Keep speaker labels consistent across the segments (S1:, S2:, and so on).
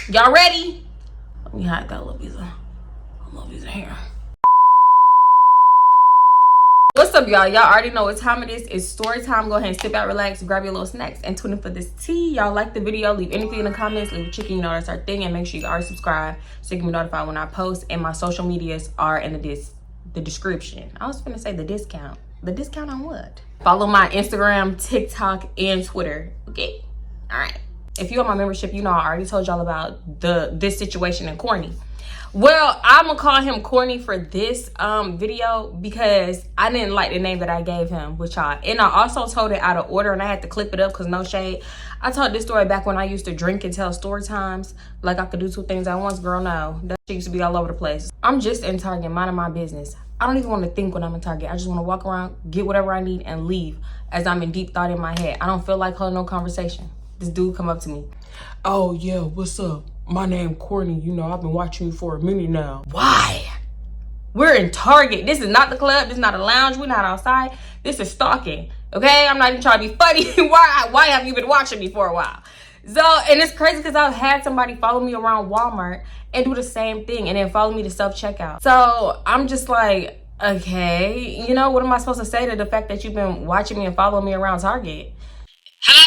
S1: Y'all ready? Let me hide that little piece of hair. What's up, y'all? Y'all already know what time it is. It's story time. Go ahead and sit back, relax, grab your little snacks, and tune in for this tea. Y'all like the video, leave anything in the comments, leave a chicken, you know that's our thing, and make sure you are subscribed so you can be notified when I post. And my social medias are in the description. I was gonna say the discount. The discount on what? Follow my Instagram, TikTok, and Twitter. Okay? Alright. If you're on my membership, you know I already told y'all about this situation in Corny. Well, I'm gonna call him Corny for this video because I didn't like the name that I gave him with y'all. And I also told it out of order and I had to clip it up because no shade. I told this story back when I used to drink and tell story times. Like I could do two things at once. Girl, no. That shit used to be all over the place. I'm just in Target, minding my business. I don't even want to think when I'm in Target. I just want to walk around, get whatever I need, and leave as I'm in deep thought in my head. I don't feel like holding no conversation. This dude come up to me.
S2: Oh, yeah, what's up? My name Courtney. You know, I've been watching you for a minute now.
S1: Why? We're in Target. This is not the club. This is not a lounge. We're not outside. This is stalking. Okay? I'm not even trying to be funny. Why have you been watching me for a while? So, and it's crazy because I've had somebody follow me around Walmart and do the same thing and then follow me to self-checkout. So, I'm just like, okay, you know, what am I supposed to say to the fact that you've been watching me and following me around Target? Hello?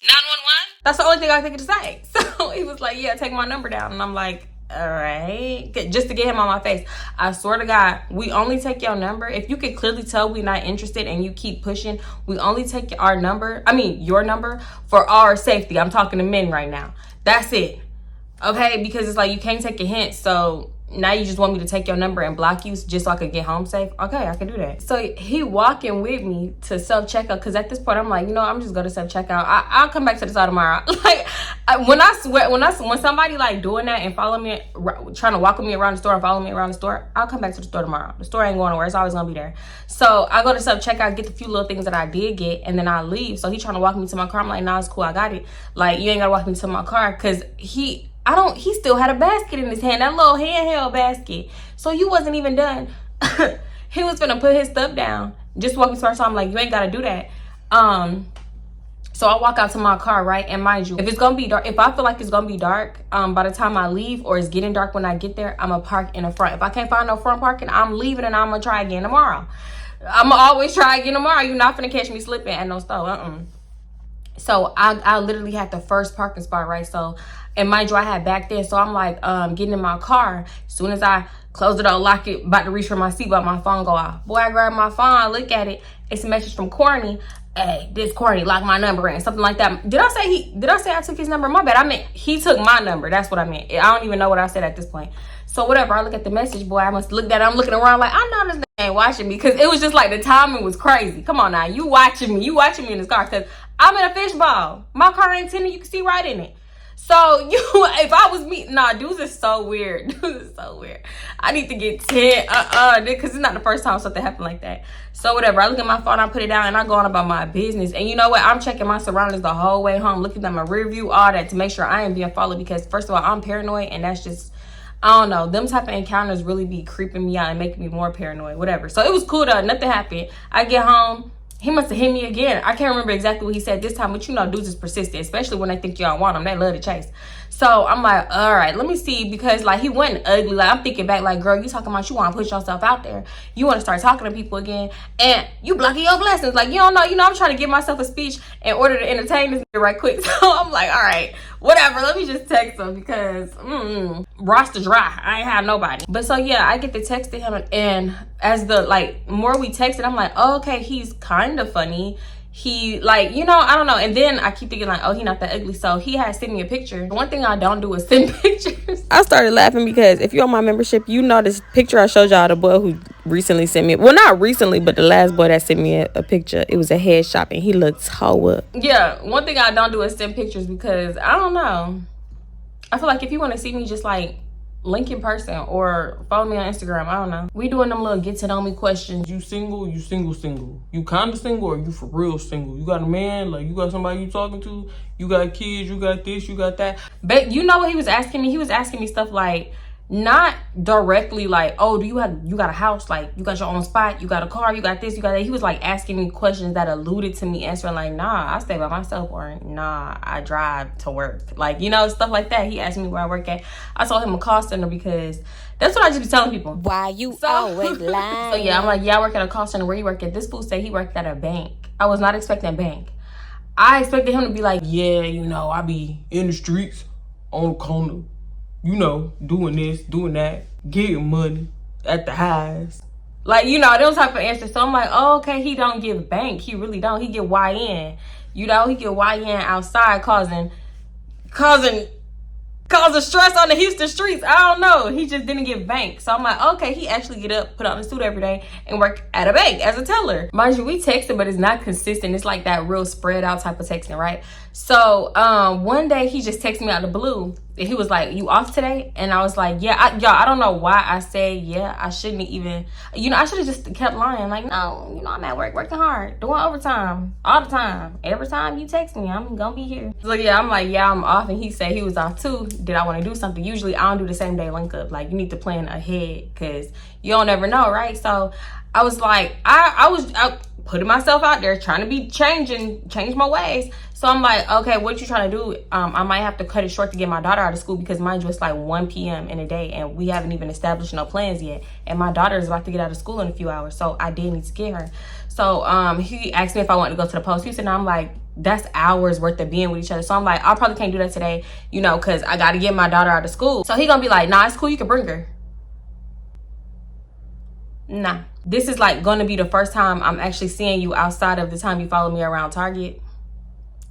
S1: 911? That's the only thing I think to say. So he was like, yeah, take my number down. And I'm like, all right. Just to get him on my face. I swear to God, we only take your number. If you can clearly tell we're not interested and you keep pushing, we only take your number for our safety. I'm talking to men right now. That's it. Okay? Because it's like you can't take a hint. So now you just want me to take your number and block you just so I could get home safe? Okay, I can do that. So he walking with me to self-checkout because at this point I'm like, you know, I'm just going to self-checkout. I'll come back to the store tomorrow. Like, when somebody like doing that and follow me, trying to walk with me around the store and follow me around the store, I'll come back to the store tomorrow. The store ain't going nowhere. It's always going to be there. So I go to self-checkout, get the few little things that I did get, and then I leave. So he trying to walk me to my car. I'm like, nah, it's cool. I got it. Like, you ain't got to walk me to my car because he still had a basket in his hand, that little handheld basket. So you wasn't even done. He was gonna put his stuff down. Just walking to our car. I'm like, you ain't gotta do that. So I walk out to my car, right? And mind you, if it's gonna be dark, if I feel like it's gonna be dark, by the time I leave or it's getting dark when I get there, I'm gonna park in the front. If I can't find no front parking, I'm leaving and I'm gonna try again tomorrow. I'm gonna always try again tomorrow. You're not gonna catch me slipping at no store. So I literally had the first parking spot, right? So, and mind you, I had back there. So I'm like, getting in my car. As soon as I close the door, lock it, about to reach for my seatbelt, my phone go off. Boy, I grab my phone, I look at it. It's a message from Corny. Hey, this Corny, lock my number in, something like that. Did I say I took his number? My bad. I meant he took my number. That's what I meant. I don't even know what I said at this point. So whatever, I look at the message, boy, I must look at it. I'm looking around like, I know this nigga ain't watching me because it was just like the timing was crazy. Come on now, you watching me in this car because I'm in a fishbowl. My car ain't tinted, you can see right in it. So if I was me, nah, dudes is so weird. Dudes is so weird. I need to get 10, because it's not the first time something happened like that. So whatever, I look at my phone, I put it down, and I go on about my business. And you know what? I'm checking my surroundings the whole way home, looking at my rear view, all that, to make sure I ain't being followed. Because first of all, I'm paranoid, and that's just, I don't know. Them type of encounters really be creeping me out and making me more paranoid. Whatever. So it was cool though. Nothing happened. I get home. He must have hit me again. I can't remember exactly what he said this time, but you know, dudes is persistent, especially when they think y'all want them. They love to chase. So I'm like, all right, let me see, because like he wasn't ugly. Like I'm thinking back, like, girl, you talking about you want to put yourself out there. You want to start talking to people again, and you blocking your blessings. Like you don't know, I'm trying to give myself a speech in order to entertain this right quick. So I'm like, all right, whatever. Let me just text him because roster dry. I ain't have nobody. But so yeah, I get to text to him, and as the like more we texted, I'm like, oh, okay, he's kind of funny. He like, you know, I don't know. And then I keep thinking like, oh, he not that ugly. So he had sent me a picture. One thing I don't do is send pictures. I started laughing because if you're on my membership, you know this picture I showed y'all, the boy who recently sent me, well, not recently, but the last boy that sent me a picture. It was a head shop and he looked toe up. Yeah, one thing I don't do is send pictures because I don't know. I feel like if you want to see me, just like link in person or follow me on Instagram. I don't know. We doing them little get to know me questions.
S2: You single? You single? You kind of single or you for real single? You got a man? Like you got somebody you talking to? You got kids? You got this? You got that?
S1: But you know what he was asking me? He was asking me stuff like, not directly like, oh, you got a house, like you got your own spot, you got a car, you got this, you got that. He was like asking me questions that alluded to me answering like, nah, I stay by myself, or nah, I drive to work, like, you know, stuff like that. He asked me where I work at. I told him a call center because that's what I just be telling people.
S3: Why you always lying?
S1: So yeah, I'm like, yeah, I work at a call center. Where you work at? This fool said he worked at a bank. I was not expecting a bank. I expected him to be like, yeah, you know, I be in the streets on the corner, you know, doing this, doing that, getting money at the highs. Like, you know, those type of answers. So I'm like, oh, okay, he don't give bank. He really don't. He get YN. You know, he get YN outside causing stress on the Houston streets. I don't know. He just didn't get bank. So I'm like, okay, he actually get up, put on a suit every day, and work at a bank as a teller. Mind you, we texted, but it's not consistent. It's like that real spread out type of texting, right? So one day he just texted me out of the blue. And he was like, you off today? And I was like, yeah. Y'all, I don't know why I said, yeah, I shouldn't even, you know, I should have just kept lying. Like, no, you know, I'm at work working hard, doing overtime all the time. Every time you text me, I'm gonna be here. So yeah, I'm like, yeah, I'm off. And he said he was off too. Did I want to do something? Usually I don't do the same day link up. Like, you need to plan ahead because you don't ever know, right? So I was like, I was putting myself out there, trying to be change my ways. So I'm like, okay, what you trying to do? I might have to cut it short to get my daughter out of school because mind you, it's like 1 p.m. in a day and we haven't even established no plans yet. And my daughter is about to get out of school in a few hours. So I did need to get her. So he asked me if I wanted to go to the post Houston. And I'm like, that's hours worth of being with each other. So I'm like, I probably can't do that today, you know, because I got to get my daughter out of school. So he gonna be like, nah, it's cool. You can bring her. Nah. This is like going to be the first time I'm actually seeing you outside of the time you follow me around Target.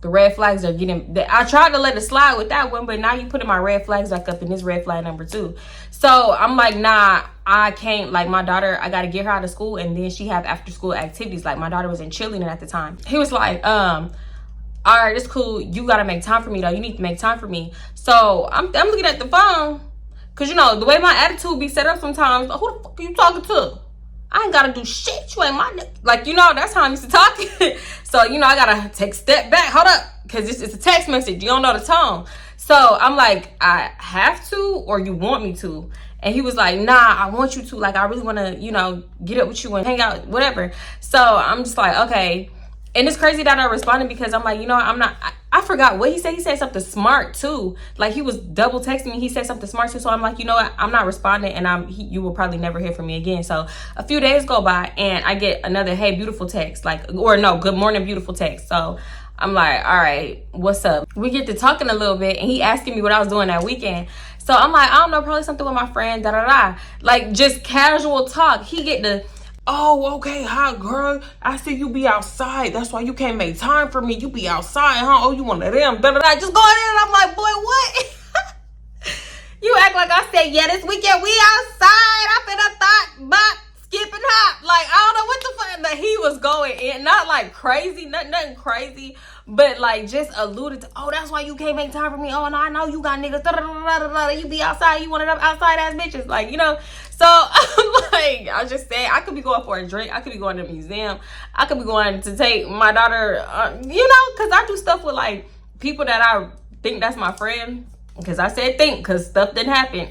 S1: The red flags are getting, I tried to let it slide with that one, but now you putting my red flags back up in this red flag number 2. So I'm like, nah, I can't, like my daughter, I got to get her out of school and then she have after school activities. Like my daughter was in cheerleading at the time. He was like, all right, it's cool. You got to make time for me though. You need to make time for me. So I'm looking at the phone because, you know, the way my attitude be set up sometimes, like, who the fuck are you talking to? I ain't gotta do shit. You ain't my nigga. Like, you know, that's how I'm used to talking. So, you know, I gotta take a step back. Hold up. Because it's a text message. You don't know the tone. So I'm like, I have to or you want me to? And he was like, nah, I want you to. Like, I really want to, you know, get up with you and hang out, whatever. So I'm just like, okay. And it's crazy that I responded because I'm like, you know, I forgot what he said. He said something smart too. Like he was double texting me. He said something smart too. So I'm like, you know what? I'm not responding and you will probably never hear from me again. So a few days go by and I get another, hey, beautiful text. Like, or no, good morning, beautiful text. So I'm like, all right, what's up? We get to talking a little bit and he asking me what I was doing that weekend. So I'm like, I don't know, probably something with my friend, da da da. Like just casual talk. He get the, oh, okay, hi, girl. I see you be outside. That's why you can't make time for me. You be outside, huh? Oh, you one of them. Da-da-da. Just going in and I'm like, boy, what? You act like I said, yeah, this weekend we outside. I finna thought about skipping hop. Like, I don't know what the fuck that he was going in. Not like crazy, nothing crazy. But like just alluded to, oh, that's why you can't make time for me. Oh, and I know you got niggas. Da-da-da-da-da-da. You be outside. You one of them outside ass bitches. Like, you know. So I'm like, I just said, I could be going for a drink. I could be going to the museum. I could be going to take my daughter, you know, because I do stuff with like people that I think that's my friend. Because I said think, because stuff didn't happen.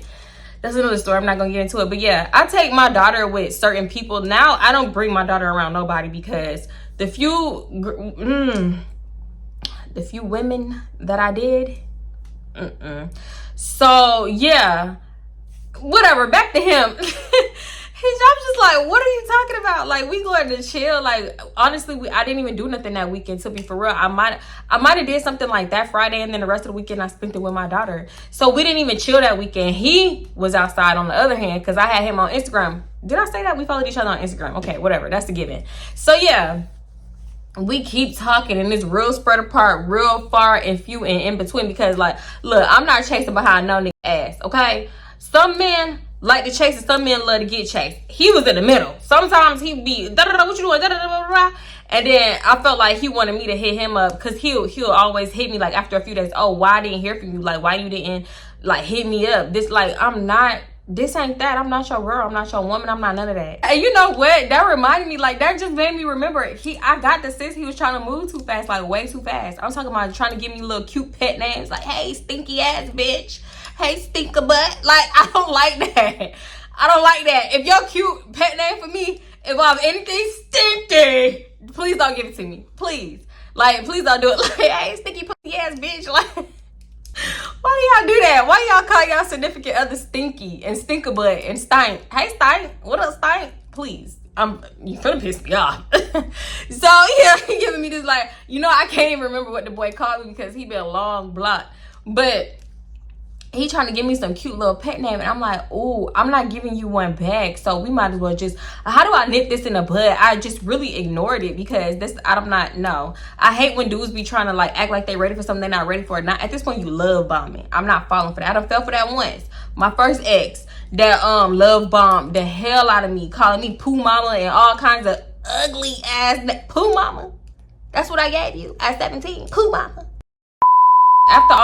S1: That's another story. I'm not going to get into it. But yeah, I take my daughter with certain people. Now I don't bring my daughter around nobody because the few women that I did. So yeah. Whatever, back to him. I'm just like, what are you talking about? Like, we going to chill. Like, honestly, I didn't even do nothing that weekend, to be for real. I might have did something like that Friday, and then the rest of the weekend I spent it with my daughter. So we didn't even chill that weekend. He was outside on the other hand because I had him on Instagram. Did I say that? We followed each other on Instagram. Okay, whatever. That's a given. So yeah, we keep talking and it's real spread apart, real far and few and in between because like, look, I'm not chasing behind no nigga ass, okay? Some men like to chase and some men love to get chased. He was in the middle. Sometimes he'd be, da-da-da, what you doing, da-da-da-da-da. And then I felt like he wanted me to hit him up because he'll always hit me like after a few days, oh, why I didn't hear from you? Like, why you didn't like hit me up? This like, this ain't that. I'm not your girl. I'm not your woman. I'm not none of that. And you know what? That reminded me, like, that just made me remember. I got the sense he was trying to move too fast, like way too fast. I'm talking about trying to give me little cute pet names, like, hey, stinky ass bitch. Hey, stinker butt. Like, I don't like that. I don't like that. If your cute pet name for me involves anything stinky, please don't give it to me. Please. Like, please don't do it. Like, hey, stinky pussy ass bitch. Like, why do y'all do that? Why y'all call y'all significant other stinky and stinker butt and stink? Hey, stink. What up, stink? Please. You finna piss me off. So yeah, he giving me this like, I can't even remember what the boy called me because he been a long block. But he trying to give me some cute little pet name, and I'm like, oh, I'm not giving you one back, so we might as well just, how do I nip this in the bud? I just really ignored it because I hate when dudes be trying to like act like they ready for something they're not ready for. Not at this point, you love bombing. I'm not falling for that. I done fell for that once. My first ex that love bombed the hell out of me, calling me poo mama and all kinds of ugly ass poo mama. That's what I gave you at 17, poo mama. After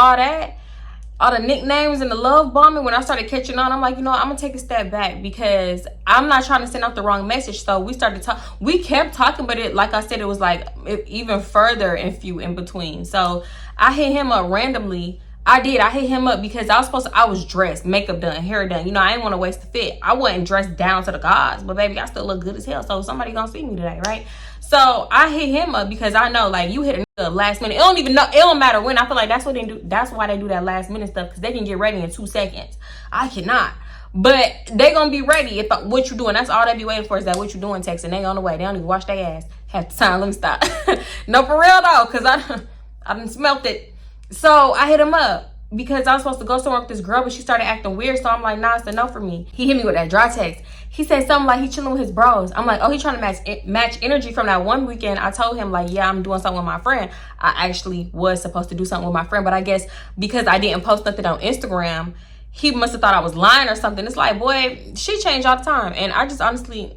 S1: all the nicknames and the love bombing, when I started catching on, I'm like, I'm gonna take a step back because I'm not trying to send out the wrong message. So we started talking. We kept talking, but like I said, it was like even further and few in between. So I hit him up randomly. I hit him up because I was dressed, makeup done, hair done. I didn't want to waste the fit. I wasn't dressed down to the gods, but baby, I still look good as hell. So somebody gonna see me today, right? So I hit him up because I know, like, you hit a nigga last minute. It don't matter when. I feel like that's what they do. That's why they do that last minute stuff, because they can get ready in 2 seconds. I cannot. But they gonna be ready if what you doing. That's all they be waiting for is that what you doing text, and they on the way. They don't even wash their ass. Have time. Let me stop. No, for real though, because I done smelt it. So I hit him up because I was supposed to go somewhere with this girl, but she started acting weird. So I'm like, nah, it's a no for me. He hit me with that dry text. He said something like he chilling with his bros. I'm like, oh, he trying to match energy from that one weekend. I told him like, yeah, I'm doing something with my friend. I actually was supposed to do something with my friend, but I guess because I didn't post nothing on Instagram, he must have thought I was lying or something. It's like, boy, she changed all the time. And I just honestly,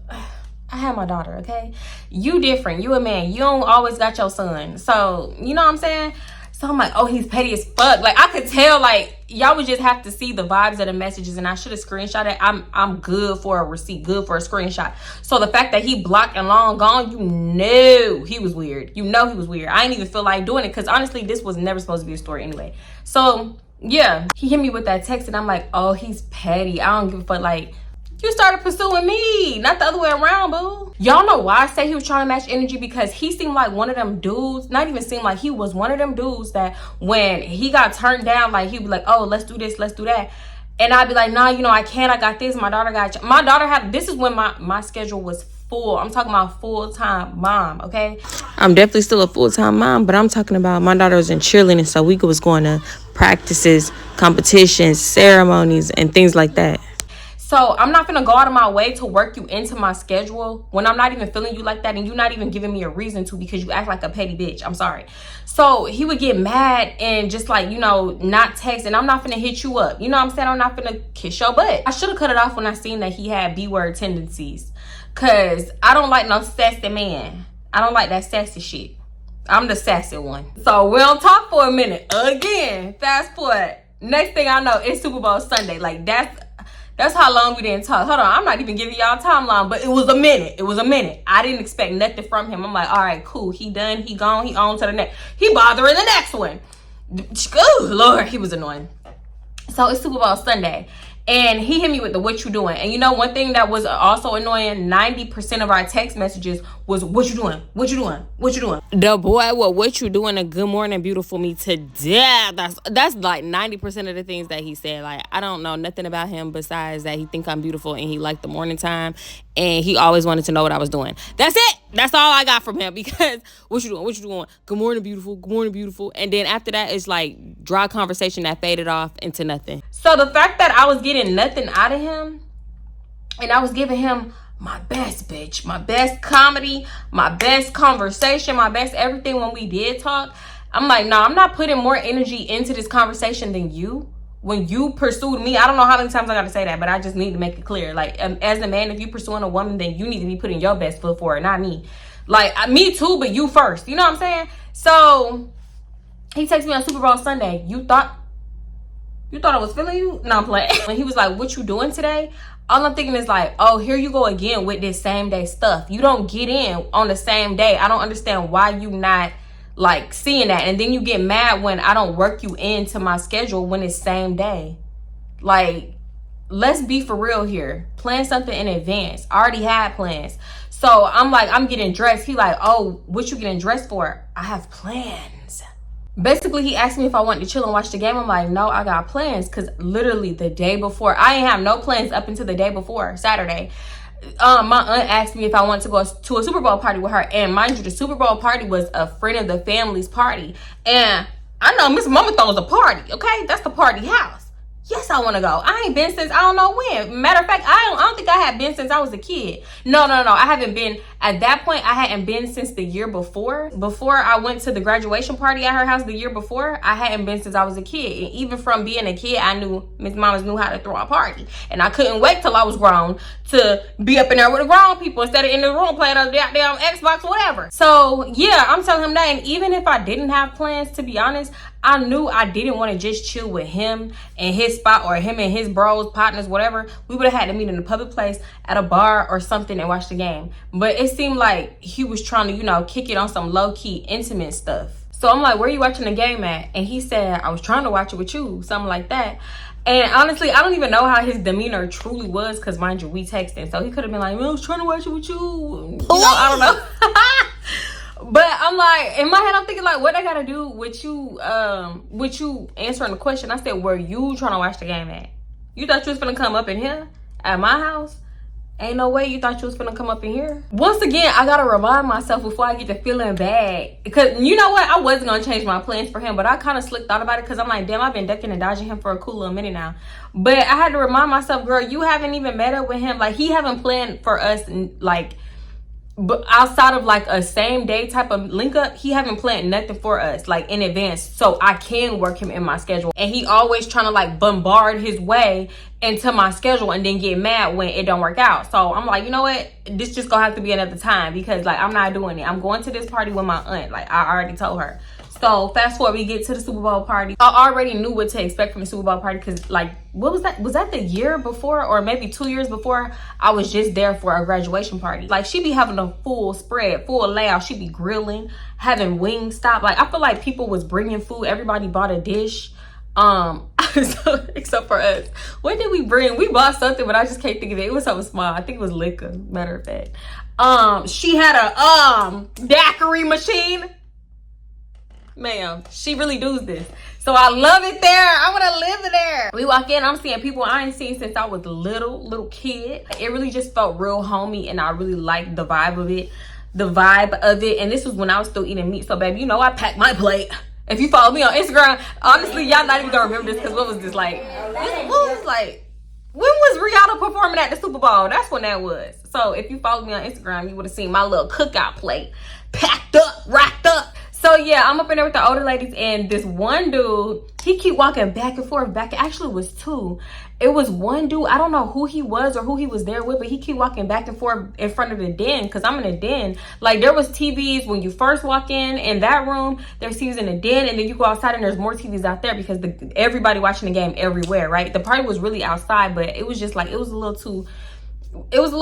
S1: I have my daughter, okay? You different. You a man. You don't always got your son. So, you know what I'm saying? So I'm like, oh, he's petty as fuck. Like, I could tell, like, y'all would just have to see the vibes of the messages, and I should have screenshot it. I'm good for a receipt, good for a screenshot. So the fact that he blocked and long gone, you know he was weird. He was weird. I didn't even feel like doing it because, honestly, this was never supposed to be a story anyway. So, yeah, he hit me with that text, and I'm like, oh, he's petty. I don't give a fuck. Like, you started pursuing me, not the other way around, boo. Y'all know why I say he was trying to match energy? Because he seemed like one of them dudes, not even seemed like, he was one of them dudes that when he got turned down, like, he'd be like, oh, let's do this, let's do that. And I'd be like, nah, I can't, I got this. My daughter this is when my schedule was full. I'm talking about full-time mom, okay?
S3: I'm definitely still a full-time mom, but I'm talking about my daughter was in cheerleading, so we was going to practices, competitions, ceremonies, and things like that.
S1: So I'm not gonna go out of my way to work you into my schedule when I'm not even feeling you like that, and you're not even giving me a reason to, because you act like a petty bitch. I'm sorry. So he would get mad and just like, not text, and I'm not gonna hit you up. You know what I'm saying? I'm not gonna kiss your butt. I should have cut it off when I seen that he had B-word tendencies, because I don't like no sassy man. I don't like that sassy shit. I'm the sassy one. So we don't talk for a minute. Again, fast forward. Next thing I know, it's Super Bowl Sunday. Like, that's how long we didn't talk. Hold on, I'm not even giving y'all a timeline, but it was a minute. It was a minute. I didn't expect nothing from him. I'm like, all right, cool. He done, he gone, he on to the next. He bothering the next one. Oh, Lord, he was annoying. So it's Super Bowl Sunday. And he hit me with the what you doing. And one thing that was also annoying, 90% of our text messages was what you doing? What you doing? What you doing?
S3: The boy, what you doing? A good morning, beautiful me to death. That's like 90% of the things that he said. Like, I don't know nothing about him besides that he think I'm beautiful and he liked the morning time, and he always wanted to know what I was doing. That's it. That's all I got from him, because what you doing? What you doing? Good morning, beautiful. Good morning, beautiful. And then after that, it's like dry conversation that faded off into nothing.
S1: So the fact that I was getting nothing out of him, and I was giving him my best, bitch, my best comedy, my best conversation, my best everything when we did talk, I'm like, no, I'm not putting more energy into this conversation than you. When you pursued me, I don't know how many times I gotta say that, but I just need to make it clear. Like, as a man, if you pursuing a woman, then you need to be putting your best foot forward, not me. Like, me too, but you first. You know what I'm saying? So he texted me on Super Bowl Sunday. You thought I was feeling you? No, I'm playing. When he was like, what you doing today? All I'm thinking is like, oh, here you go again with this same day stuff. You don't get in on the same day. I don't understand why you not like seeing that. And then you get mad when I don't work you into my schedule when it's same day. Like, let's be for real here. Plan something in advance. I already had plans. So I'm like, I'm getting dressed. He like, oh, what you getting dressed for? I have plans. Basically, he asked me if I wanted to chill and watch the game. I'm like, no, I got plans. Because literally the day before, I ain't have no plans up until the day before, Saturday. My aunt asked me if I wanted to go to a Super Bowl party with her. And mind you, the Super Bowl party was a friend of the family's party. And I know Miss Mama throws a party, okay? That's the party house. Yes, I want to go. I ain't been since I don't know when. Matter of fact, I don't think I had been since I was a kid. No. I haven't been. At that point, I hadn't been since the year before. Before I went to the graduation party at her house the year before, I hadn't been since I was a kid. And even from being a kid, I knew Miss Mamas knew how to throw a party. And I couldn't wait till I was grown to be up in there with the grown people instead of in the room playing on the damn Xbox or whatever. So, yeah, I'm telling him that. And even if I didn't have plans, to be honest, I knew I didn't want to just chill with him and his spot or him and his bros, partners, whatever. We would have had to meet in a public place at a bar or something and watch the game. But it seemed like he was trying to, you know, kick it on some low-key intimate stuff. So I'm like, where are you watching the game at? And he said, I was trying to watch it with you, something like that. And honestly, I don't even know how his demeanor truly was because, mind you, we texting. So he could have been like, well, I was trying to watch it with you. You know, I don't know. But I'm like, in my head, I'm thinking like, what I gotta do with you answering the question? I said, where you trying to watch the game at? You thought you was gonna come up in here at my house? Ain't no way you thought you was gonna come up in here. Once again, I gotta remind myself before I get to feeling bad. Because you know what? I wasn't gonna change my plans for him, but I kind of slick thought about it because I'm like, damn, I've been ducking and dodging him for a cool little minute now. But I had to remind myself, girl, you haven't even met up with him. Like, he haven't planned for us, like, but outside of like a same day type of link up, he haven't planned nothing for us like in advance, so I can work him in my schedule. And he always trying to like bombard his way into my schedule and then get mad when it don't work out. So I'm like, you know what, this just gonna have to be another time because like I'm not doing it. I'm going to this party with my aunt, like I already told her. So fast forward, we get to the Super Bowl party. I already knew what to expect from the Super Bowl party because like, what was that? Was that the year before or maybe 2 years before? I was just there for a graduation party. Like, she be having a full spread, full layout. She be grilling, having Wingstop. Like, I feel like people was bringing food. Everybody bought a dish. Except for us. What did we bring? We bought something, but I just can't think of it. It was something small. I think it was liquor, matter of fact. She had a daiquiri machine. Ma'am, she really does this. So I love it there. I want to live there. We walk in, I'm seeing people I ain't seen since I was a little kid. It really just felt real homey, and I really liked the vibe of it. And this was when I was still eating meat. So baby, you know I packed my plate. If you follow me on Instagram, honestly, y'all not even gonna remember this because what was this like? What was like? When was Rihanna performing at the Super Bowl? That's when that was. So if you follow me on Instagram, you would have seen my little cookout plate packed up, racked up. So yeah, I'm up in there with the older ladies, and this one dude, he keep walking back and forth. Actually, it was two. It was one dude, I don't know who he was or who he was there with, but he keep walking back and forth in front of the den because I'm in a den. Like, there was TVs when you first walk in that room. There's TVs in the den, and then you go outside and there's more TVs out there because everybody watching the game everywhere, right? The party was really outside, but it was just like, it was a little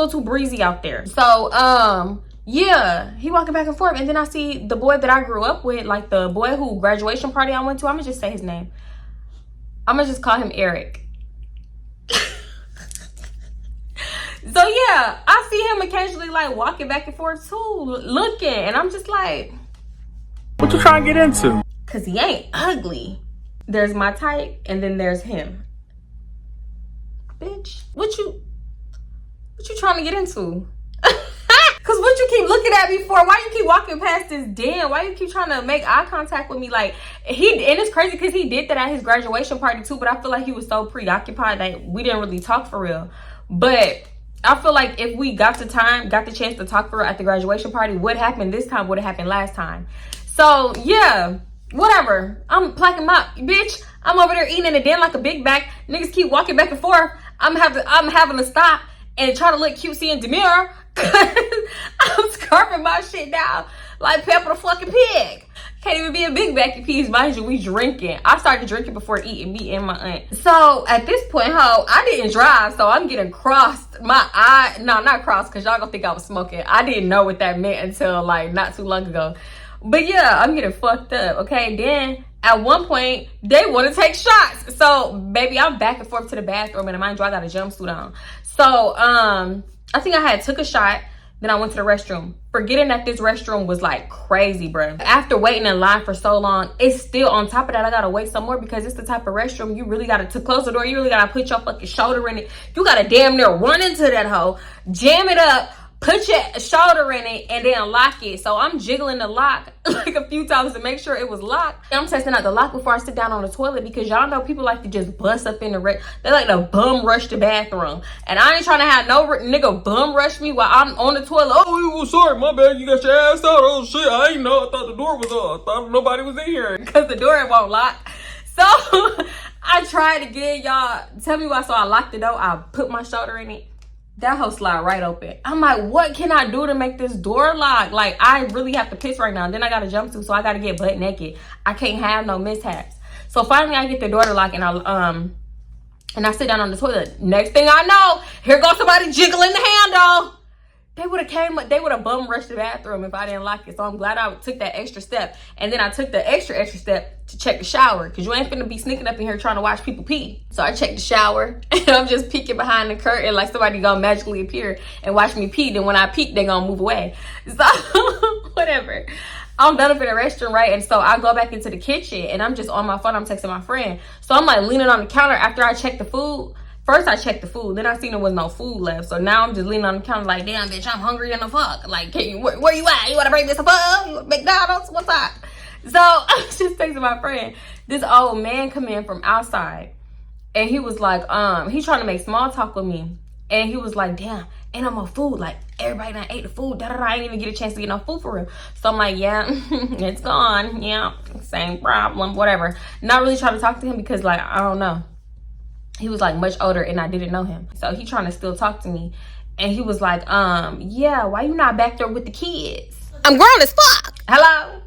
S1: too breezy out there. So yeah, he walking back and forth, and then I see the boy that I grew up with, like the boy who graduation party I went to. I'm gonna just say his name. I'm gonna just call him Eric. So yeah, I see him occasionally like walking back and forth too, looking, and I'm just like,
S4: what you trying to get into?
S1: Cause he ain't ugly. There's my type, and then there's him. Bitch, what you trying to get into? Cause what you keep looking at me for? Why you keep walking past this den? Why you keep trying to make eye contact with me? Like, and it's crazy because he did that at his graduation party too, but I feel like he was so preoccupied that we didn't really talk for real. But I feel like if we got the chance to talk for real at the graduation party, what happened this time would have happened last time. So yeah, whatever. I'm placking my bitch. I'm over there eating in the den like a big back. Niggas keep walking back and forth. I'm having to stop and try to look cutesy and demure. I'm scarfing my shit down like Pepper the fucking Pig. Can't even be a big backy piece. Mind you, we drinking. I started drinking before eating, me and my aunt. So at this point, I didn't drive, so I'm getting crossed. My eye, no, not crossed, because y'all gonna think I was smoking. I didn't know what that meant until like not too long ago. But yeah, I'm getting fucked up, okay? Then at one point, they want to take shots. So, baby, I'm back and forth to the bathroom, and mind you, I got a jumpsuit on. So, I think I had took a shot. Then I went to the restroom, forgetting that this restroom was like crazy, bro. After waiting in line for so long, it's still on top of that. I gotta wait some more because it's the type of restroom you really gotta, to close the door, you really gotta put your fucking shoulder in it. You gotta damn near run into that hole, jam it up, put your shoulder in it, and then lock it. So I'm jiggling the lock like a few times to make sure it was locked. I'm testing out the lock before I sit down on the toilet because y'all know people like to just bust up in the they like to bum rush the bathroom. And I ain't trying to have no nigga bum rush me while I'm on the toilet.
S2: Oh, well, sorry, my bad. You got your ass out. Oh, shit. I ain't know. I thought the door was on. I thought nobody was in here.
S1: Because the door won't lock. So I tried again, y'all. Tell me why. So I locked the door. I put my shoulder in it. That hoe slide right open. I'm like, what can I do to make this door lock? Like, I really have to piss right now. Then I got a jumpsuit, so I got to get butt naked. I can't have no mishaps. So finally, I get the door to lock, and I sit down on the toilet. Next thing I know, here goes somebody jiggling the handle. They would have bum rushed the bathroom if I didn't lock it. So I'm glad I took that extra step. And then I took the extra step to check the shower. Because you ain't finna be sneaking up in here trying to watch people pee. So I checked the shower. And I'm just peeking behind the curtain like somebody gonna magically appear and watch me pee. Then when I peek, they gonna move away. So whatever. I'm done up in the restroom, right? And so I go back into the kitchen. And I'm just on my phone. I'm texting my friend. So I'm like leaning on the counter after I check the food. First, I checked the food. Then I seen there was no food left. So now I'm just leaning on the counter like, damn, bitch, I'm hungry in the fuck. Like, where you at? You want to bring this up? You want McDonald's? What's up? So I was just texting my friend. This old man come in from outside. And he was like, he's trying to make small talk with me. And he was like, damn, ain't no more food. Like, everybody done ate the food. I ain't even get a chance to get no food for real. So I'm like, yeah, it's gone. Yeah, same problem, whatever. Not really trying to talk to him because, like, I don't know. He was like much older and I didn't know him. So he trying to still talk to me. And he was like, yeah, why you not back there with the kids? I'm grown as fuck. Hello?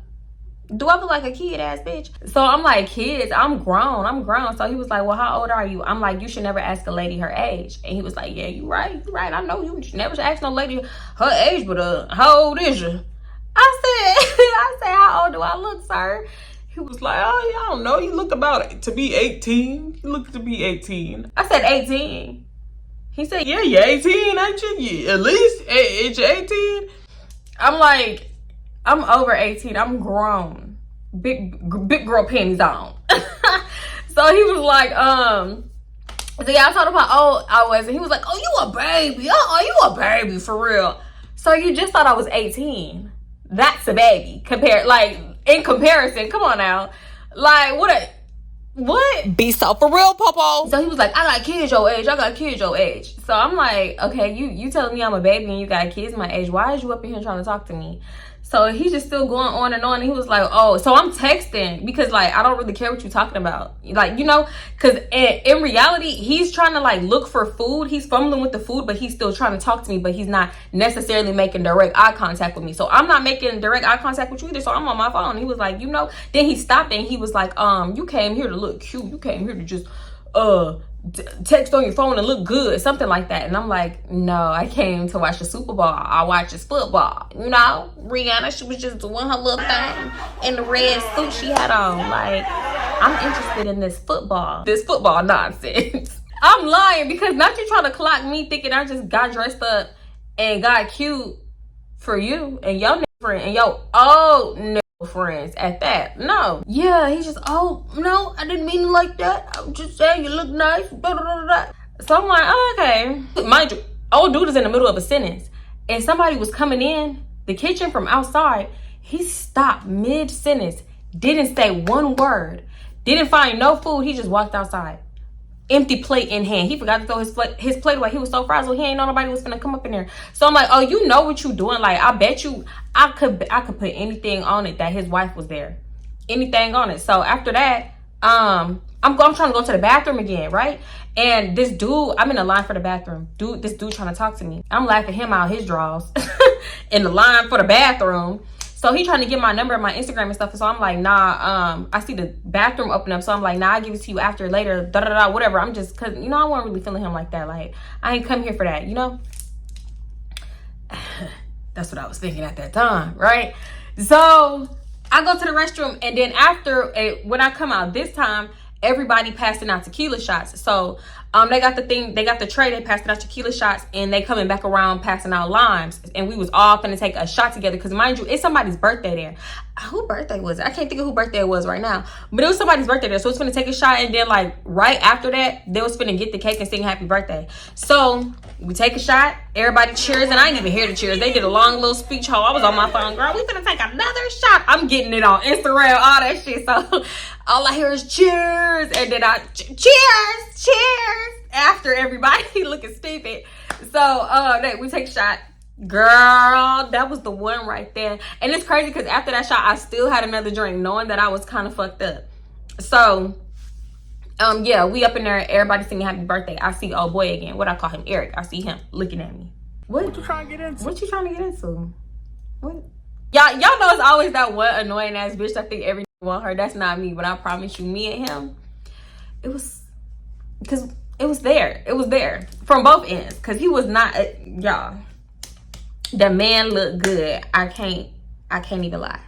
S1: Do I look like a kid ass bitch? So I'm like, kids, I'm grown. So he was like, well, how old are you? I'm like, you should never ask a lady her age. And he was like, yeah, you right. I know you should never ask no lady her age, but how old is you? I said, how old do I look, sir?
S2: He was like, oh, yeah, I don't know. You look about to be 18. You look to be 18.
S1: I said 18. He said,
S2: yeah, you're 18, ain't you? Yeah, at least age 18.
S1: I'm like, I'm over 18. I'm grown. Big girl panties on. So he was like, so yeah, I told him how old I was. And he was like, oh, you a baby. Oh, you a baby for real. So you just thought I was 18. That's a baby. In comparison, come on now. Like, what?
S3: Be so for real, Popo.
S1: So he was like, I got kids your age. So I'm like, okay, you telling me I'm a baby and you got kids my age. Why is you up in here trying to talk to me? So he's just still going on and on. And he was like, oh, so I'm texting because, like, I don't really care what you're talking about. Like, you know, because in reality, he's trying to, like, look for food. He's fumbling with the food, but he's still trying to talk to me. But he's not necessarily making direct eye contact with me. So I'm not making direct eye contact with you either. So I'm on my phone. He was like, you know. Then he stopped and he was like, you came here to look cute. You came here to just, text on your phone and look good, something like that. And I'm like, no, I came to watch the Super Bowl. I watch this football. You know, Rihanna, she was just doing her little thing in the red suit she had on. Like, I'm interested in this football nonsense. I'm lying because not you trying to clock me thinking I just got dressed up and got cute for you and your friend and your old friends at that. No. Yeah, he's just, oh, no, I didn't mean it like that. I'm just saying you look nice. Blah, blah, blah, blah. So I'm like, oh, okay. Mind you, old dude is in the middle of a sentence. And somebody was coming in the kitchen from outside. He stopped mid-sentence. Didn't say one word. Didn't find no food. He just walked outside. Empty plate in hand. He forgot to throw his plate away. He was so frazzled. He ain't know nobody was gonna come up in there. So I'm like, oh, you know what you doing? Like, I bet you I could put anything on it that his wife was there. Anything on it. So after that, I'm trying to go to the bathroom again, right? And this dude, I'm in the line for the bathroom. This dude trying to talk to me. I'm laughing him out his draws in the line for the bathroom. So he trying to get my number and my Instagram and stuff. So I'm like, nah, I see the bathroom open up. So I'm like, nah, I'll give it to you after, later, da-da-da, whatever. I'm just, cause, you know, I wasn't really feeling him like that. Like, I ain't come here for that, you know? That's what I was thinking at that time, right? So I go to the restroom, and then after, when I come out this time, everybody passing out tequila shots. So they got the tray, they passing out tequila shots, and they coming back around passing out limes. And we was all finna take a shot together, because mind you, it's somebody's birthday there. Who birthday was it? I can't think of who birthday it was right now, but it was somebody's birthday there. So it's finna take a shot, and then like right after that, they was finna get the cake and sing happy birthday. So we take a shot, everybody cheers, and I didn't even hear the cheers. They did a long little speech. I was on my phone, girl, we finna take another shot. I'm getting it on Instagram, all that shit. So all I hear is cheers, and then cheers after everybody looking stupid. So we take a shot. Girl, that was the one right there. And it's crazy because after that shot, I still had another drink, knowing that I was kind of fucked up. So yeah, we up in there, everybody singing happy birthday. I see old boy again. What I call him? Eric. I see him looking at me. What you trying to get into? What you trying to get into? What? Y'all know it's always that one annoying ass bitch I think every want her. That's not me, but I promise you, me and him, it was because it was there from both ends, because he was not y'all, the man looked good. I can't even lie,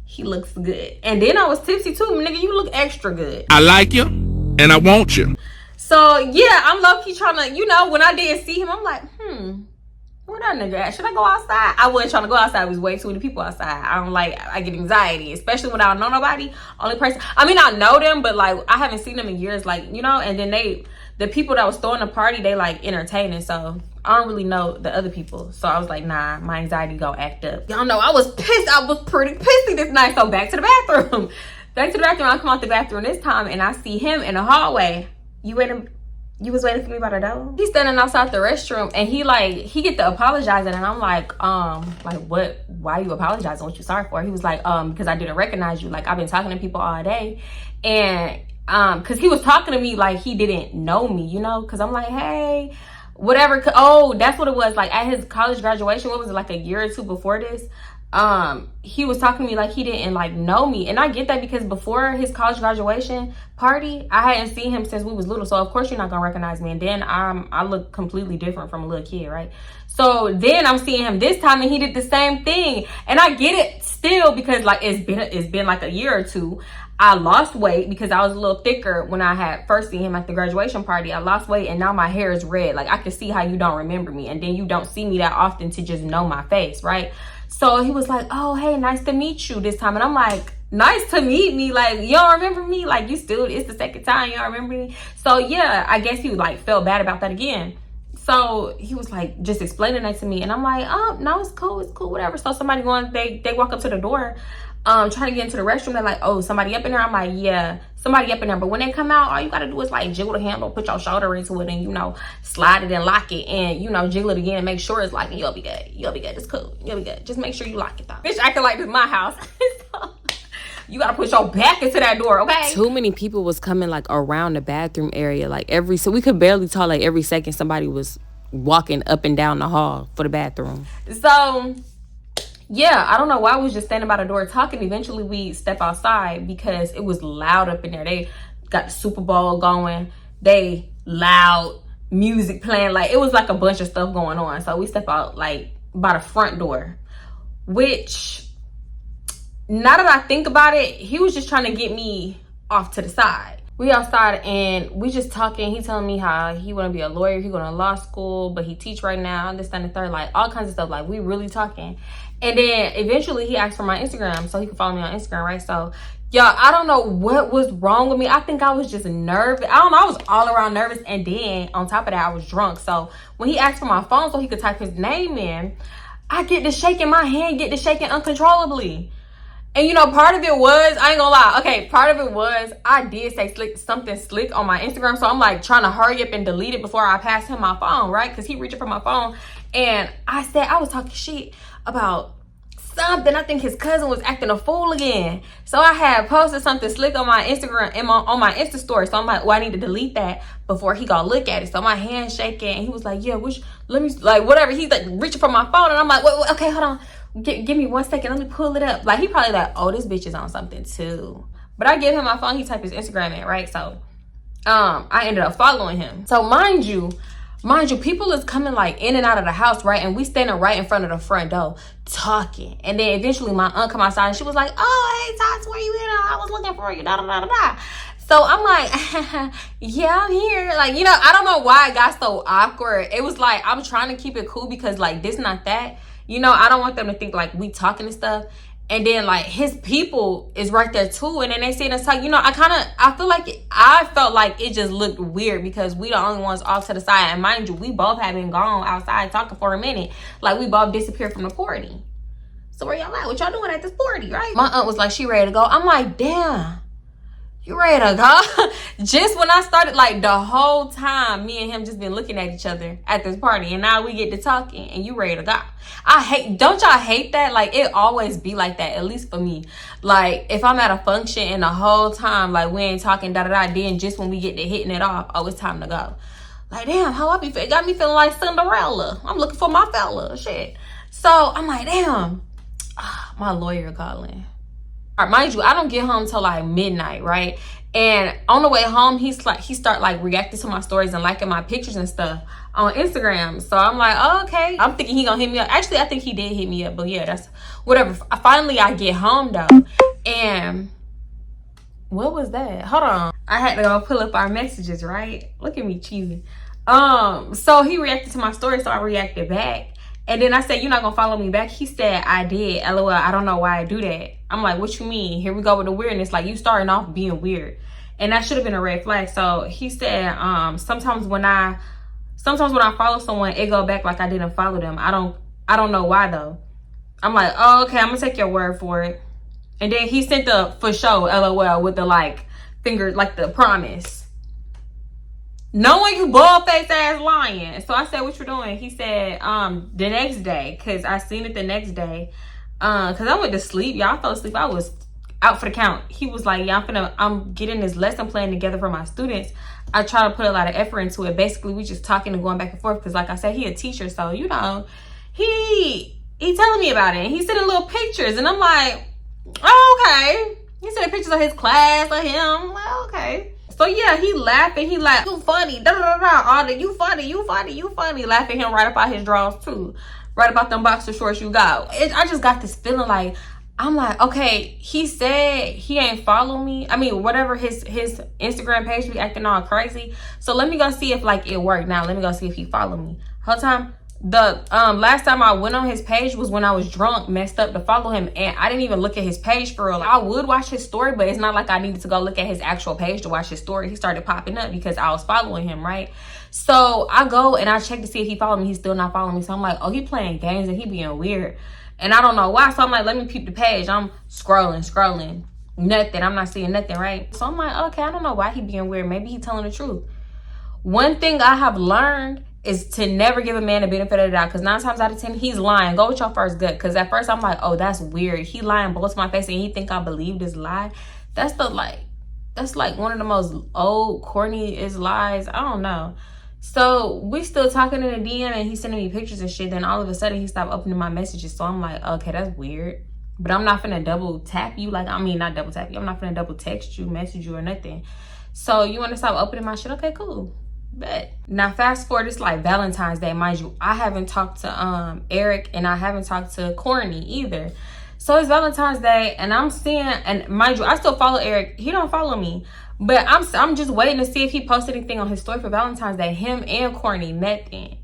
S1: he looks good. And then I was tipsy too, nigga. You look extra good.
S5: I like you and I want you.
S1: So yeah, I'm low-key trying to, when I didn't see him, I'm like, where that nigga at? Should I go outside? I wasn't trying to go outside. It was way too many people outside. I get anxiety, especially when I don't know nobody. Only person, I mean, I know them, but like I haven't seen them in years, like, and then the people that was throwing the party, they like entertaining, so I don't really know the other people. So I was like, nah, my anxiety gonna act up. Y'all know I was pissed. I was pretty pissy this night. So back to the bathroom. I come out the bathroom this time, and I see him in the hallway. You was waiting for me by the door? He's standing outside the restroom, and he get to apologizing, and I'm like what? Why are you apologizing? What you sorry for? He was like, because I didn't recognize you. Like, I've been talking to people all day, and because he was talking to me like he didn't know me, because I'm like, hey, whatever. Oh, that's what it was. Like at his college graduation, what was it, like a year or two before this? He was talking to me like he didn't like know me, and I get that, because before his college graduation party, I hadn't seen him since we was little, so of course you're not gonna recognize me. And then I look completely different from a little kid, right? So then I'm seeing him this time, and he did the same thing, and I get it still, because like it's been like a year or two. I lost weight because I was a little thicker when I had first seen him at the graduation party. I lost weight, and now my hair is red. Like, I can see how you don't remember me, and then you don't see me that often to just know my face, right? So he was like, oh, hey, nice to meet you this time. And I'm like, nice to meet me? Like, you don't remember me? Like, it's the second time you don't remember me? So yeah, I guess he like felt bad about that again. So he was like just explaining that to me, and I'm like, oh, no, it's cool, whatever. So somebody they walk up to the door, trying to get into the restroom. They're like, oh, somebody up in there? I'm like, yeah, somebody up in there. But when they come out, all you gotta do is like jiggle the handle, put your shoulder into it, and slide it and lock it, and jiggle it again and make sure it's locked, and you'll be good. It's cool, you'll be good. Just make sure you lock it though. Bitch acting like this is my house. So, you gotta put your back into that door, okay?
S3: Too many people was coming like around the bathroom area, like so we could barely tell, like every second somebody was walking up and down the hall for the bathroom.
S1: So yeah, I don't know why we was just standing by the door talking. Eventually we step outside because it was loud up in there. They got the Super Bowl going. They loud music playing. Like, it was like a bunch of stuff going on. So we step out like by the front door, which, now that I think about it, he was just trying to get me off to the side. We outside and we just talking. He telling me how he want to be a lawyer. He going to law school, but he teach right now. This, that, and the third. Like, all kinds of stuff. Like, we really talking. And then eventually he asked for my Instagram so he could follow me on Instagram, right? So, y'all, I don't know what was wrong with me. I think I was just nervous. I don't know. I was all around nervous. And then on top of that, I was drunk. So when he asked for my phone so he could type his name in, I get to shaking. My hand get to shaking uncontrollably. And part of it was, I ain't gonna lie, okay, part of it was I did say something slick on my Instagram. So I'm like trying to hurry up and delete it before I pass him my phone, right? Because he reaching for my phone. And I said, I was talking shit about something. I think his cousin was acting a fool again. So I had posted something slick on my Instagram, on my Insta story. So I'm like, well, I need to delete that before he gonna look at it. So my hand shaking, and he was like, yeah, let me, like, whatever. He's like reaching for my phone, and I'm like, wait, okay, hold on. Give me 1 second. Let me pull it up. Like, he probably like, oh, this bitch is on something too. But I give him my phone. He typed his Instagram in, right? So I ended up following him. So mind you, Mind you, people is coming like in and out of the house, right? And we standing right in front of the front door talking. And then eventually my aunt come outside and she was like, oh, hey, Tots, where you at? I was looking for you, da da da da da. So I'm like, yeah, I'm here. Like, you know, I don't know why it got so awkward. It was like, I'm trying to keep it cool because like this, not that. You know, I don't want them to think like we talking and stuff. And then like his people is right there too. And then they see us talk, you know, I felt like it just looked weird because we the only ones off to the side. And mind you, we both had been gone outside talking for a minute. Like we both disappeared from the party. So where y'all at? What y'all doing at this party, right? My aunt was like, she ready to go. I'm like, damn, you ready to go? Just when I started, like the whole time, me and him just been looking at each other at this party. And now we get to talking and you ready to go. Don't y'all hate that? Like it always be like that, at least for me. Like if I'm at a function and the whole time, like we ain't talking da-da-da, then just when we get to hitting it off, oh, it's time to go. Like, damn, how I be feeling? Got me feeling like Cinderella. I'm looking for my fella, shit. So I'm like, damn, my lawyer calling. All right, mind you, I don't get home till like midnight, right? And on the way home, he start like reacting to my stories and liking my pictures and stuff on Instagram. So I'm like, oh, okay. I'm thinking he gonna hit me up. Actually, I think he did hit me up, but yeah, that's whatever. Finally, I get home though, and what was that? Hold on, I had to go pull up our messages, right? Look at me cheesing. So he reacted to my story, so I reacted back. And then I said, you're not gonna follow me back? He said, I did. LOL, I don't know why I do that. I'm like, what you mean? Here we go with the weirdness. Like you starting off being weird. And that should have been a red flag. So he said, sometimes when I follow someone, it go back like I didn't follow them. I don't know why though. I'm like, oh, okay, I'm gonna take your word for it. And then he sent the for sure, LOL, with the like finger, like the promise. Knowing you bald-faced ass lying. So I said, what you doing? He said, the next day. Because I seen it the next day. Because I went to sleep. Y'all fell asleep. I was out for the count. He was like, yeah, I'm getting this lesson plan together for my students. I try to put a lot of effort into it. Basically, we just talking and going back and forth. Because like I said, he a teacher. So, you know, he telling me about it. And he sending little pictures. And I'm like, oh, okay. He sending pictures of his class, of him. I'm like, okay. So yeah, he laughing. He like, you funny, da da da da. All the you funny. Laughing him right up out his drawers too, right about them boxer shorts you got. I just got this feeling like, I'm like, okay, he said he ain't follow me. I mean, whatever, his Instagram page be acting all crazy. So let me go see if like it worked. Now let me go see if he follow me. Whole time. The last time I went on his page was when I was drunk, messed up to follow him, and I didn't even look at his page for real. I would watch his story, but it's not like I needed to go look at his actual page to watch his story. He started popping up because I was following him, right? So I go and I check to see if he followed me. He's still not following me. So I'm like, oh, he playing games and he being weird. And I don't know why. So I'm like, let me peep the page. I'm scrolling. Nothing. I'm not seeing nothing, right? So I'm like, okay, I don't know why he being weird. Maybe he telling the truth. One thing I have learned is to never give a man the benefit of the doubt, because 9 times out of 10 he's lying. Go with your first gut, because at first I'm like, oh, that's weird. He lying both to my face and he think I believe this lie. That's like one of the most old corniest lies. I don't know. So we still talking in the DM and he's sending me pictures and shit. Then all of a sudden he stopped opening my messages. So I'm like, okay, that's weird. But I'm not finna double tap you. Like, I mean, not double tap you. I'm not finna double text you, message you, or nothing. So you want to stop opening my shit? Okay, cool. Bet. Now fast forward, it's like Valentine's Day. Mind you, I haven't talked to Eric and I haven't talked to Courtney either. So it's Valentine's Day and I'm seeing, and mind you, I still follow Eric. He don't follow me. But I'm just waiting to see if he posted anything on his story for Valentine's Day. Him and Courtney, nothing.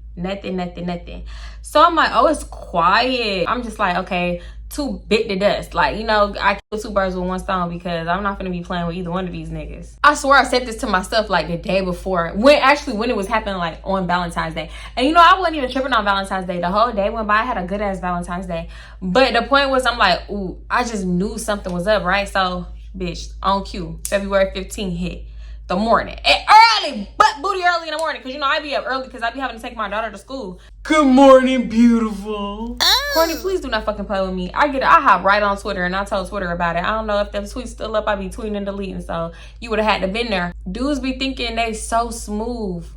S1: So I'm like, oh, it's quiet. I'm just like, okay, 2 bit the dust. Like, you know, I kill 2 birds with 1 stone because I'm not gonna be playing with either one of these niggas. I swear I said this to myself like the day before, when it was happening, like on Valentine's Day. And you know, I wasn't even tripping on Valentine's Day. The whole day went by. I had a good ass Valentine's Day. But the point was, I'm like, ooh, I just knew something was up, right? So, bitch, on cue, February 15th hit the morning. And early, butt booty early in the morning. Because, you know, I be up early because I be having to take my daughter to school.
S2: Good morning, beautiful.
S1: Courtney, please do not fucking play with me. I hop right on Twitter and I told Twitter about it. I don't know if them tweets still up. I be tweeting and deleting. So you would have had to been there. Dudes be thinking they so smooth.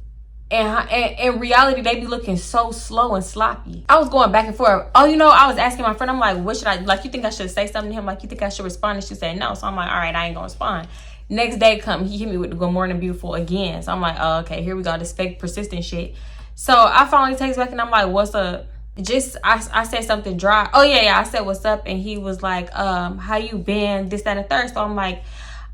S1: And in reality, they be looking so slow and sloppy. I was going back and forth. Oh, you know, I was asking my friend, I'm like, what should I, like, you think I should say something to him? Like, you think I should respond? And she said no. So I'm like, all right, I ain't gonna respond. Next day come, he hit me with the good morning beautiful again. So I'm like, oh, okay, here we go, this fake persistent shit. So I finally text back and I'm like, what's up? I said something dry. Oh yeah, I said what's up, and he was like, how you been, this, that, and the third. So I'm like,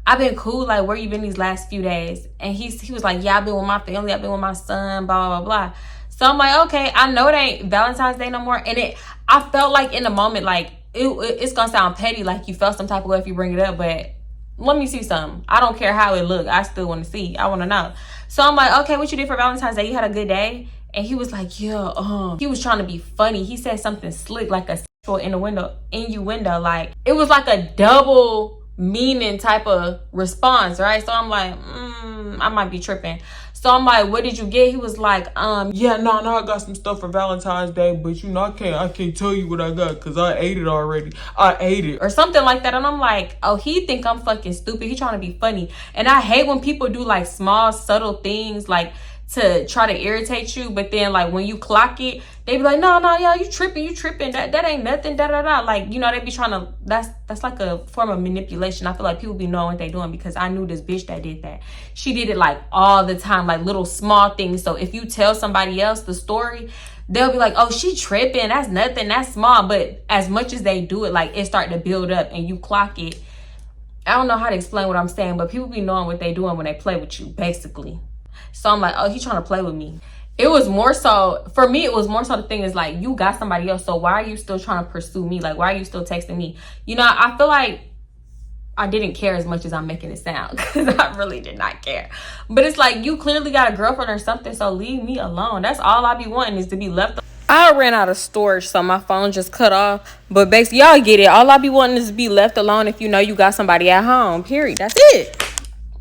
S1: I've been cool, like, where you been these last few days? And he was like, yeah, I've been with my family, I've been with my son, blah, blah, blah. So I'm like, okay, I know it ain't Valentine's Day no more. And I felt like in the moment, like, it's gonna sound petty, like you felt some type of way if you bring it up, but let me see something. I don't care how it look, I still want to see. I want to know. So I'm like, okay, what you did for Valentine's Day? You had a good day? And he was like, yeah, he was trying to be funny. He said something slick, like a sexual innuendo, like it was like a double meaning type of response, right? So I'm like, I might be tripping. So I'm like, what did you get? He was like,
S2: Yeah, no, I got some stuff for Valentine's Day, but you know, I can't tell you what I got because I ate it already. I ate it.
S1: Or something like that. And I'm like, oh, he think I'm fucking stupid. He trying to be funny. And I hate when people do like small, subtle things like to try to irritate you, but then like when you clock it, they be like, no, yeah, you tripping, that ain't nothing, da. Like, you know, they be trying to, that's like a form of manipulation. I feel like people be knowing what they doing, because I knew this bitch that did that. She did it like all the time, like little small things. So if you tell somebody else the story, they'll be like, oh, she tripping, that's nothing, that's small. But as much as they do it, like it start to build up and you clock it. I don't know how to explain what I'm saying, but people be knowing what they doing when they play with you, basically. So I'm like, oh, he trying to play with me. It was more so, for me, it was more so the thing is like, you got somebody else, so why are you still trying to pursue me? Like, why are you still texting me? You know, I feel like I didn't care as much as I'm making it sound, because I really did not care. But it's like, you clearly got a girlfriend or something, so leave me alone. That's all I be wanting, is to be left.
S3: I ran out of storage, so my phone just cut off. But basically, y'all get it. All I be wanting is to be left alone if you know you got somebody at home. Period. That's it.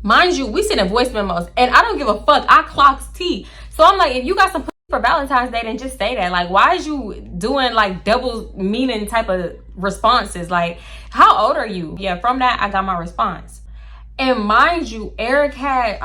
S1: Mind you, we send voice memos, and I don't give a fuck. I clocks T. So I'm like, if you got some pussy for Valentine's Day, then just say that. Like, why is you doing like double meaning type of responses? Like, how old are you? Yeah, from that, I got my response. And mind you, Eric had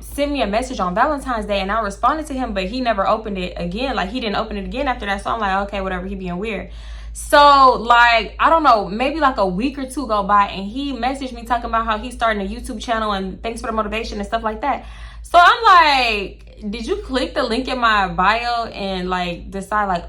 S1: sent me a message on Valentine's Day, and I responded to him, but he never opened it again. Like, he didn't open it again after that. So I'm like, okay, whatever, he being weird. So like, I don't know, maybe like a week or two go by, and he messaged me talking about how he's starting a YouTube channel and thanks for the motivation and stuff like that. So I'm like, did you click the link in my bio and like decide, like,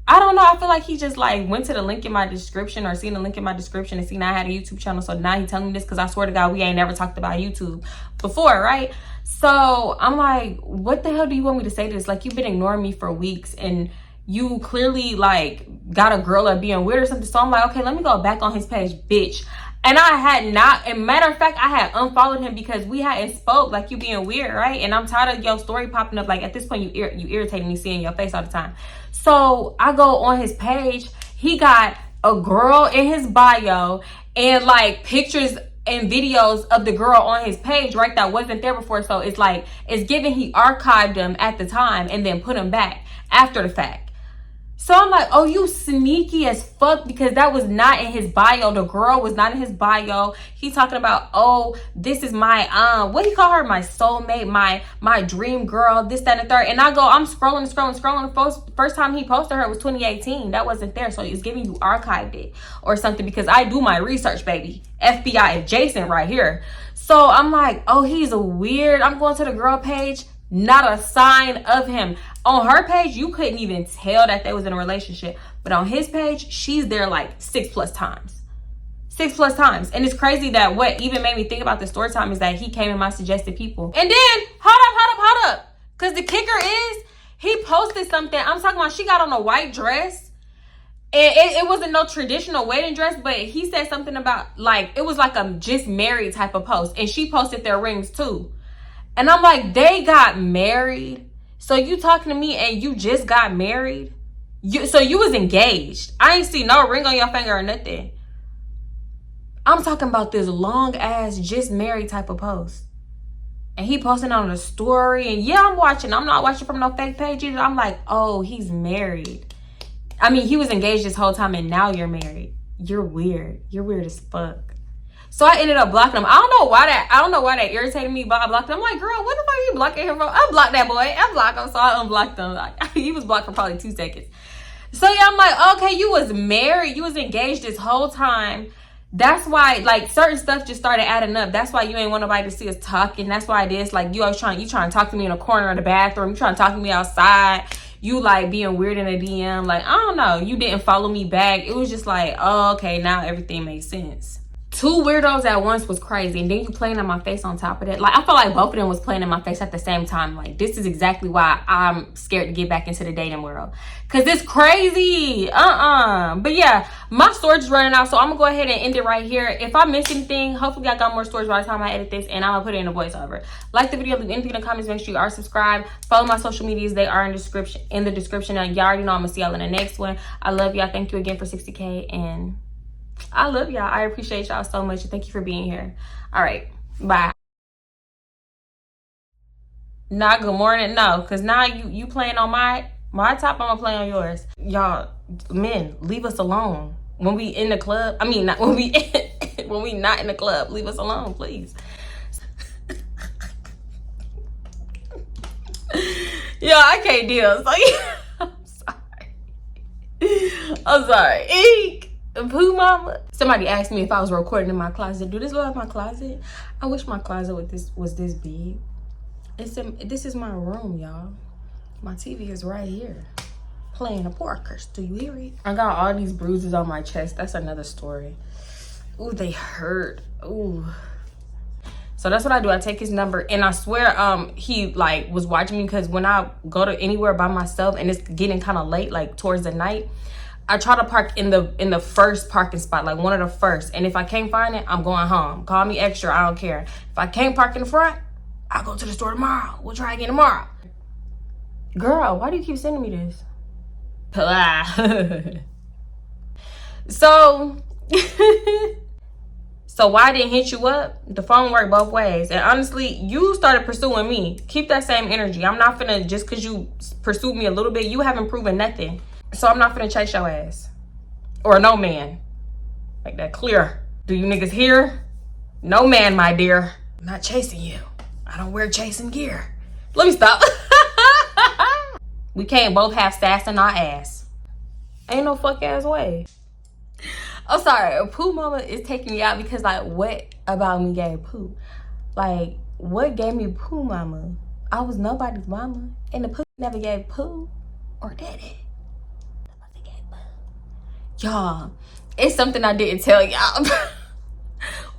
S1: I don't know, I feel like he just like went to the link in my description or seen the link in my description and seen I had a YouTube channel, so now he telling me this, because I swear to God, we ain't never talked about YouTube before, right? So I'm like, what the hell do you want me to say to this? Like, you've been ignoring me for weeks, and you clearly like got a girl at being weird or something. So I'm like, okay, let me go back on his page, bitch. And I had not, and matter of fact, I had unfollowed him because we hadn't spoke, like, you being weird, right? And I'm tired of your story popping up. Like, at this point, you irritating me seeing your face all the time. So I go on his page. He got a girl in his bio and like pictures and videos of the girl on his page, right, that wasn't there before. So it's like, it's given he archived them at the time and then put them back after the fact. So I'm like, oh, you sneaky as fuck, because that was not in his bio. The girl was not in his bio. He talking about, oh, this is my, what do you call her? My soulmate, my dream girl, this, that, and the third. And I go, I'm scrolling. First time he posted her was 2018. That wasn't there. So it's giving you archived it or something, because I do my research, baby. FBI adjacent right here. So I'm like, oh, he's a weird. I'm going to the girl page. Not a sign of him. On her page, you couldn't even tell that they was in a relationship. But on his page, she's there like 6+ times. 6+ times. And it's crazy that what even made me think about the story time is that he came in my suggested people. And then, hold up. Because the kicker is, he posted something. I'm talking about, she got on a white dress. And it wasn't no traditional wedding dress, but he said something about, like, it was like a just married type of post. And she posted their rings too. And I'm like, they got married? So you talking to me and you just got married? So you was engaged. I ain't see no ring on your finger or nothing. I'm talking about this long ass just married type of post. And he posting on a story. And yeah, I'm watching. I'm not watching from no fake page either. I'm like, oh, he's married. I mean, he was engaged this whole time and now you're married. You're weird. You're weird as fuck. So I ended up blocking him. I don't know why that irritated me, but I blocked him. I'm like, girl, what the fuck are you blocking him from? I blocked that boy. I blocked him, so I unblocked him. Like, he was blocked for probably 2 seconds. So yeah, I'm like, okay, you was married. You was engaged this whole time. That's why, like, certain stuff just started adding up. That's why you ain't want nobody to see us talking. That's why it is, like, you trying to talk to me in a corner of the bathroom. You trying to talk to me outside. You, like, being weird in a DM. Like, I don't know. You didn't follow me back. It was just like, oh, okay, now everything makes sense. Two weirdos at once was crazy. And then you playing in my face on top of that. Like, I feel like both of them was playing in my face at the same time. Like, this is exactly why I'm scared to get back into the dating world. Because it's crazy. But yeah, my storage is running out. So I'm going to go ahead and end it right here. If I miss anything, hopefully I got more storage by the time I edit this. And I'm going to put it in a voiceover. Like the video, leave anything in the comments. Make sure you are subscribed. Follow my social medias. They are in the description. Now, y'all already know I'm going to see y'all in the next one. I love y'all. Thank you again for 60K. And I love y'all. I appreciate y'all so much. Thank you for being here. All right. Bye. Not good morning. No, because now you playing on my top, I'm going to play on yours. Y'all, men, leave us alone. When we in the club, I mean, not when we when we not in the club, leave us alone, please. Yo, I can't deal. So, I'm sorry. I'm sorry. Eek. Pooh mama. Somebody asked me if I was recording in my closet. Do this look like my closet? I wish my closet was this big. This is my room, y'all. My TV is right here, playing the Parkers. Do you hear it? I got all these bruises on my chest. That's another story. Ooh, they hurt. Ooh. So that's what I do. I take his number, and I swear he like was watching me, because when I go to anywhere by myself and it's getting kind of late, like towards the night, I try to park in the first parking spot, like one of the first. And if I can't find it, I'm going home. Call me extra, I don't care. If I can't park in the front, I'll go to the store tomorrow. We'll try again tomorrow. Girl, why do you keep sending me this? So why I didn't hit you up? The phone worked both ways. And honestly, you started pursuing me. Keep that same energy. I'm not finna, just because you pursued me a little bit, you haven't proven nothing. So I'm not finna chase your ass. Or no man. Make that clear. Do you niggas hear? No man, my dear. I'm not chasing you. I don't wear chasing gear. Let me stop. We can't both have sass in our ass. Ain't no fuck ass way. I'm sorry. Pooh mama is taking me out because, like, what about me gave Pooh? Like, what gave me Pooh mama? I was nobody's mama. And the Pooh never gave Pooh or daddy. Y'all, it's something I didn't tell y'all.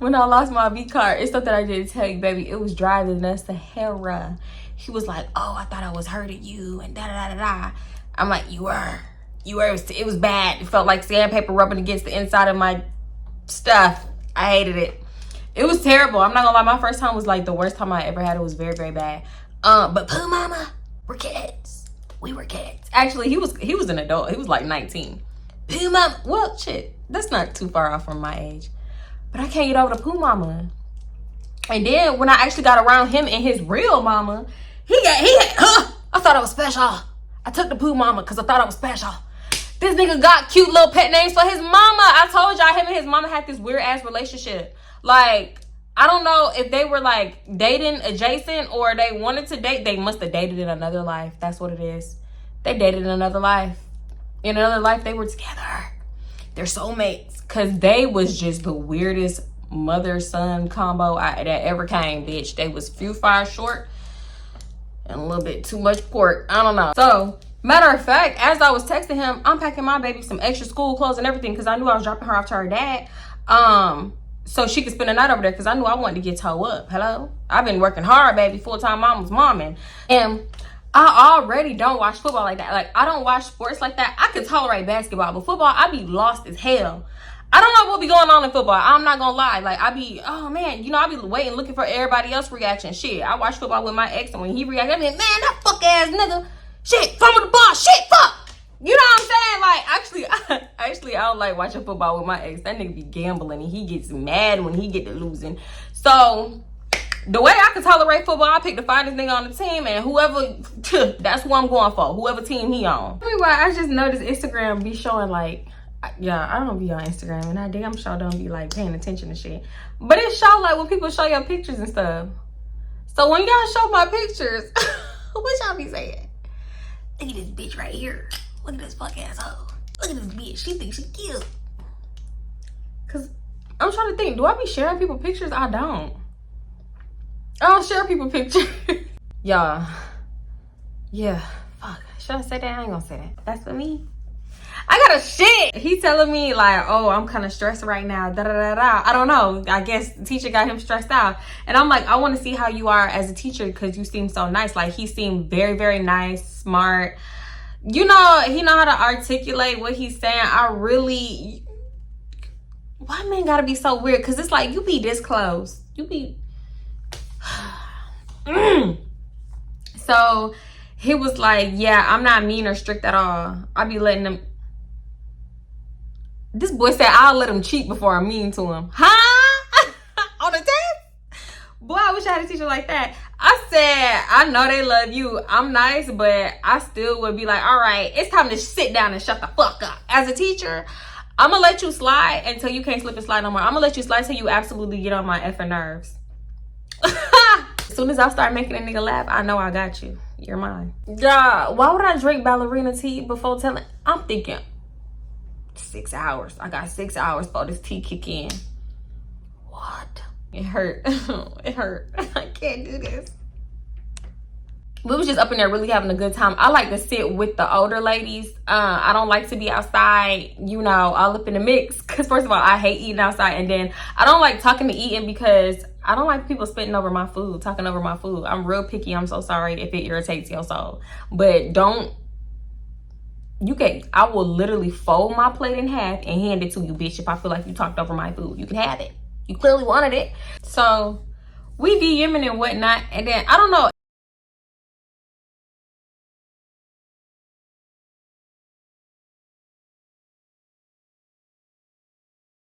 S1: When I lost my V card, it's something I didn't tell you, baby. It was driving us to hell. He was like, oh, I thought I was hurting you, and da-da-da-da-da. I'm like, you were. It was bad. It felt like sandpaper rubbing against the inside of my stuff. I hated it. It was terrible. I'm not gonna lie. My first time was like the worst time I ever had. It was very, very bad. But Pooh mama, we're kids. We were kids. Actually, he was an adult. He was like 19. Pooh mama, well, shit, that's not too far off from my age. But I can't get over the Pooh mama. And then when I actually got around him and his real mama, I thought I was special. I took the Pooh mama because I thought I was special. This nigga got cute little pet names for his mama. I told y'all him and his mama had this weird ass relationship. Like, I don't know if they were like dating adjacent or they wanted to date. They must have dated in another life. That's what it is. They dated in another life. In another life, they were together. They're soulmates. Because they was just the weirdest mother-son combo that ever came, bitch. They was few fires short and a little bit too much pork. I don't know. So, matter of fact, as I was texting him, I'm packing my baby some extra school clothes and everything because I knew I was dropping her off to her dad. So she could spend the night over there because I knew I wanted to get towed up. Hello? I've been working hard, baby. Full-time mom was momming. And I already don't watch football like that. Like, I don't watch sports like that. I could tolerate basketball, but football, I be lost as hell. I don't know what be going on in football. I'm not gonna lie. Like, I be, oh man, you know, I be waiting, looking for everybody else's reaction. Shit, I watch football with my ex, and when he reacted, I mean, man, that fuck ass nigga, shit, fumble the ball, shit, fuck. You know what I'm saying? Like, actually, I don't like watching football with my ex. That nigga be gambling, and he gets mad when he get to losing. So, the way I can tolerate football, I pick the finest nigga on the team, and whoever, that's who I'm going for. Whoever team he on. Anyway, I just noticed Instagram be showing like, yeah, I don't be on Instagram, and I damn sure don't be like paying attention to shit. But it show like when people show your pictures and stuff. So when y'all show my pictures, what y'all be saying? Look at this bitch right here. Look at this fuck asshole. Look at this bitch. She thinks she cute. Cause I'm trying to think. Do I be sharing people pictures? I don't share people pictures. Y'all. Yeah. Fuck. Should I say that? I ain't gonna say that. That's for me. I got a shit. He's telling me like, oh, I'm kind of stressed right now. Da da da da. I don't know. I guess the teacher got him stressed out. And I'm like, I want to see how you are as a teacher because you seem so nice. Like he seemed very, very nice, smart. You know, he know how to articulate what he's saying. Why man gotta be so weird? Cause it's like you be this close. You be So he was like, yeah, I'm not mean or strict at all. I be letting them. This boy said I'll let him cheat before I'm mean to him. Huh? On the test? Boy, I wish I had a teacher like that. I said, I know they love you. I'm nice, but I still would be like, all right, it's time to sit down and shut the fuck up. As a teacher, I'm gonna let you slide until you can't slip and slide no more. I'm gonna let you slide until you absolutely get on my effing nerves. As soon as I start making a nigga laugh, I know I got you. You're mine. Yeah, why would I drink ballerina tea before telling? I'm thinking 6 hours. I got 6 hours before this tea kick in. What? It hurt. It hurt. I can't do this. We was just up in there really having a good time. I like to sit with the older ladies. I don't like to be outside, you know, all up in the mix. Because first of all, I hate eating outside. And then I don't like talking to eating because I don't like people spitting over my food, talking over my food. I'm real picky. I'm so sorry if it irritates your soul. But I will literally fold my plate in half and hand it to you, bitch, if I feel like you talked over my food. You can have it. You clearly wanted it. So we DMing and whatnot. And then, I don't know,